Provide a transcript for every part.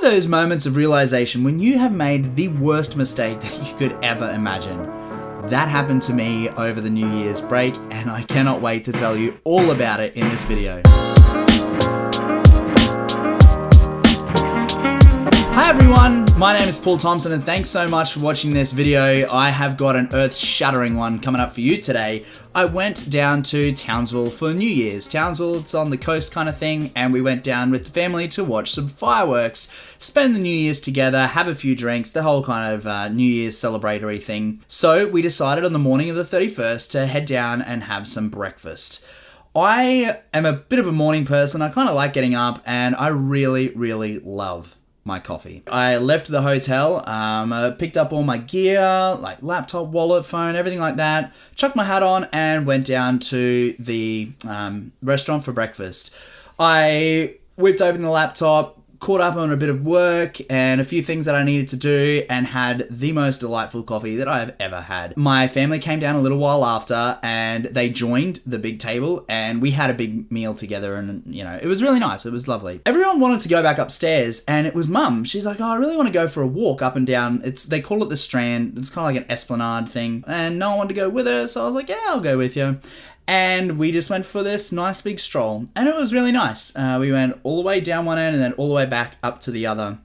those moments of realization when you have made the worst mistake that you could ever imagine. That happened to me over the New Year's break, and I cannot wait to tell you all about it in this video. Hi everyone, my name is Paul Thompson and thanks so much for watching this video. I have got an earth-shattering one coming up for you today. I went down to Townsville for New Year's. Townsville, it's on the coast kind of thing, and we went down with the family to watch some fireworks, spend the New Year's together, have a few drinks, the whole kind of New Year's celebratory thing. So we decided on the morning of the 31st to head down and have some breakfast. I am a bit of a morning person. I kind of like getting up, and I really love my coffee. I left the hotel, picked up all my gear, like laptop, wallet, phone, everything like that, chucked my hat on and went down to the restaurant for breakfast. I whipped open the laptop, caught up on a bit of work and a few things that I needed to do, and had the most delightful coffee that I have ever had. My family came down a little while after and they joined the big table and we had a big meal together, and you know, it was really nice. It was lovely. Everyone wanted to go back upstairs and it was Mum. She's like, oh, I really want to go for a walk up and down. They call it the Strand. It's kind of like an esplanade thing, and no one wanted to go with her, so I was like, yeah, I'll go with you. And we just went for this nice big stroll, and it was really nice. We went all the way down one end and then all the way back up to the other.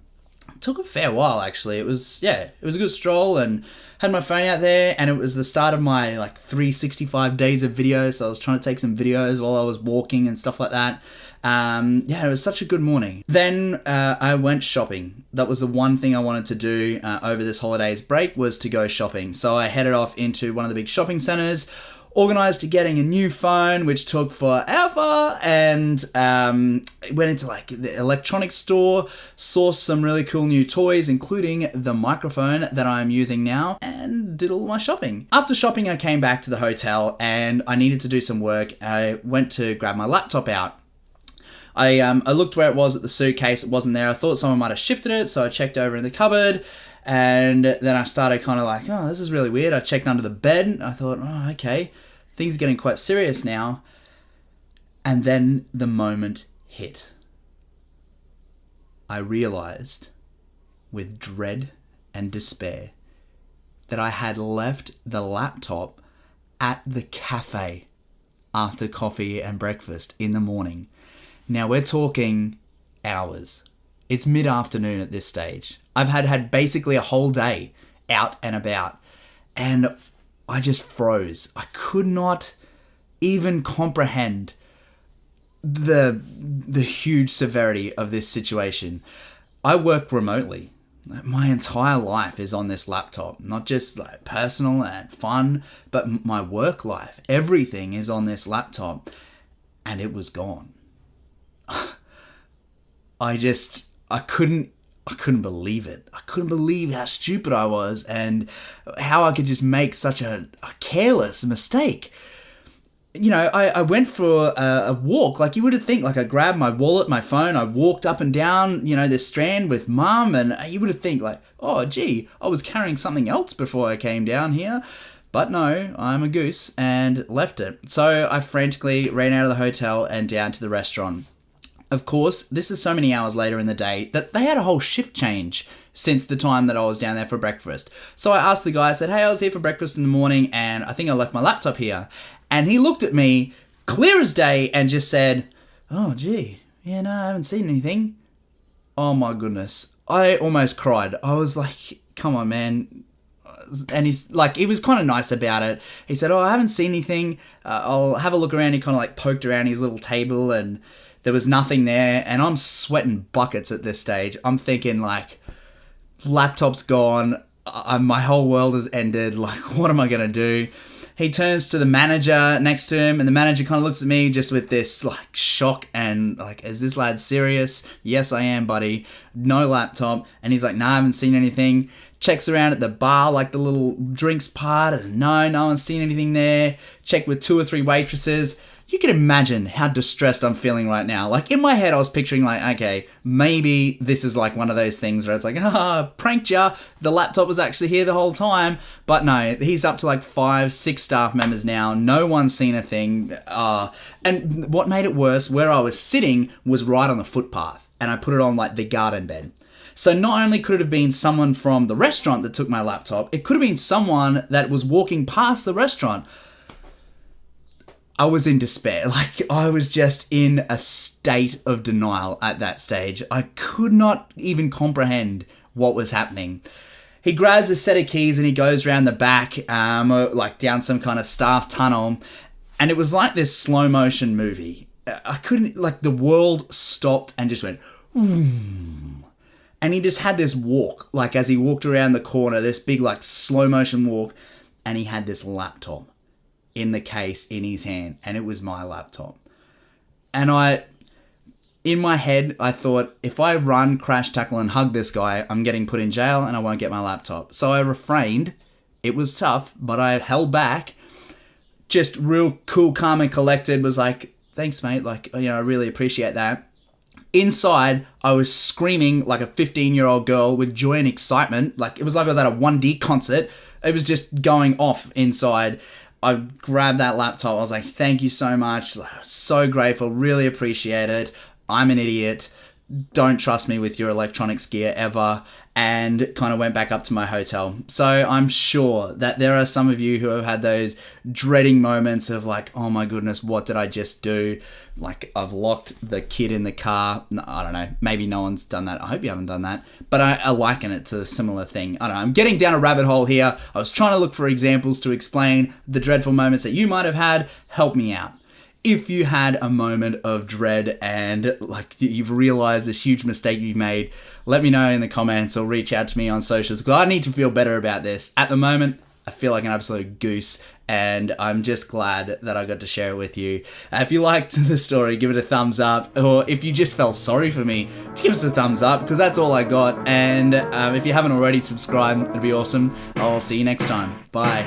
It took a fair while, actually. It was a good stroll, and had my phone out there, and it was the start of my 365 days of videos, so I was trying to take some videos while I was walking and stuff like that. It was such a good morning. Then I went shopping. That was the one thing I wanted to do over this holidays break, was to go shopping. So I headed off into one of the big shopping centers, organised to getting a new phone, which took forever, and went into the electronics store, sourced some really cool new toys, including the microphone that I'm using now, and did all my shopping. After shopping, I came back to the hotel and I needed to do some work. I went to grab my laptop out. I looked where it was at the suitcase. It wasn't there. I thought someone might have shifted it, so I checked over in the cupboard. And then I started kind of oh, this is really weird. I checked under the bed. I thought, oh, okay, things are getting quite serious now. And then the moment hit. I realized, with dread and despair, that I had left the laptop at the cafe after coffee and breakfast in the morning. Now we're talking hours. It's mid-afternoon at this stage. I've had basically a whole day out and about, and I just froze. I could not even comprehend the huge severity of this situation. I work remotely. My entire life is on this laptop, not just personal and fun, but my work life. Everything is on this laptop, and it was gone. I couldn't believe it. I couldn't believe how stupid I was and how I could just make such a careless mistake. You know, I went for a walk. You would think, I grabbed my wallet, my phone, I walked up and down, this Strand with Mum, and you would think oh, gee, I was carrying something else before I came down here. But no, I'm a goose and left it. So I frantically ran out of the hotel and down to the restaurant. Of course, this is so many hours later in the day that they had a whole shift change since the time that I was down there for breakfast. So I asked the guy, I said, hey, I was here for breakfast in the morning and I think I left my laptop here. And he looked at me, clear as day, and just said, oh, gee, yeah, no, I haven't seen anything. Oh my goodness. I almost cried. I was like, come on, man. And he was kind of nice about it. He said, oh, I haven't seen anything. I'll have a look around. He kind of poked around his little table and there was nothing there, and I'm sweating buckets at this stage. I'm thinking, laptop's gone, my whole world has ended, what am I going to do? He turns to the manager next to him, and the manager kind of looks at me just with this, shock and, is this lad serious? Yes, I am, buddy. No laptop. And he's like, no, I haven't seen anything. Checks around at the bar, the little drinks part, and no one's seen anything there. Checked with 2 or 3 waitresses. You can imagine how distressed I'm feeling right now. In my head, I was picturing okay, maybe this is one of those things where it's pranked ya. The laptop was actually here the whole time. But no, he's up to 5, 6 staff members now. No one's seen a thing. And what made it worse, where I was sitting was right on the footpath. and I put it on like the garden bed. So not only could it have been someone from the restaurant that took my laptop, it could have been someone that was walking past the restaurant. I was in despair. Like, I was just in a state of denial at that stage. I could not even comprehend what was happening. He grabs a set of keys and he goes around the back, like down some kind of staff tunnel. And it was like this slow motion movie. I couldn't, like, the world stopped and just went, boom. And he just had this walk, like as he walked around the corner, this big like slow motion walk. And he had this laptop in the case in his hand, and it was my laptop. And in my head, I thought, if I run, crash, tackle, and hug this guy, I'm getting put in jail and I won't get my laptop. So I refrained. It was tough, but I held back. Just real cool, calm, and collected. Was like, thanks, mate. Like, I really appreciate that. Inside, I was screaming like a 15-year-old girl with joy and excitement. Like, it was like I was at a 1D concert. It was just going off inside. I grabbed that laptop. I was like, thank you so much. So grateful. Really appreciate it. I'm an idiot. Don't trust me with your electronics gear ever. And kind of went back up to my hotel. So I'm sure that there are some of you who have had those dreading moments of like, oh my goodness, what did I just do? Like, I've locked the kid in the car. No, I don't know. Maybe no one's done that. I hope you haven't done that. But I liken it to a similar thing. I don't know. I'm getting down a rabbit hole here. I was trying to look for examples to explain the dreadful moments that you might have had. Help me out. If you had a moment of dread and like you've realized this huge mistake you've made, let me know in the comments or reach out to me on socials, because I need to feel better about this. At the moment, I feel like an absolute goose, and I'm just glad that I got to share it with you. If you liked the story, give it a thumbs up, or if you just felt sorry for me, give us a thumbs up, because that's all I got. And if you haven't already subscribed, it'd be awesome. I'll see you next time. Bye.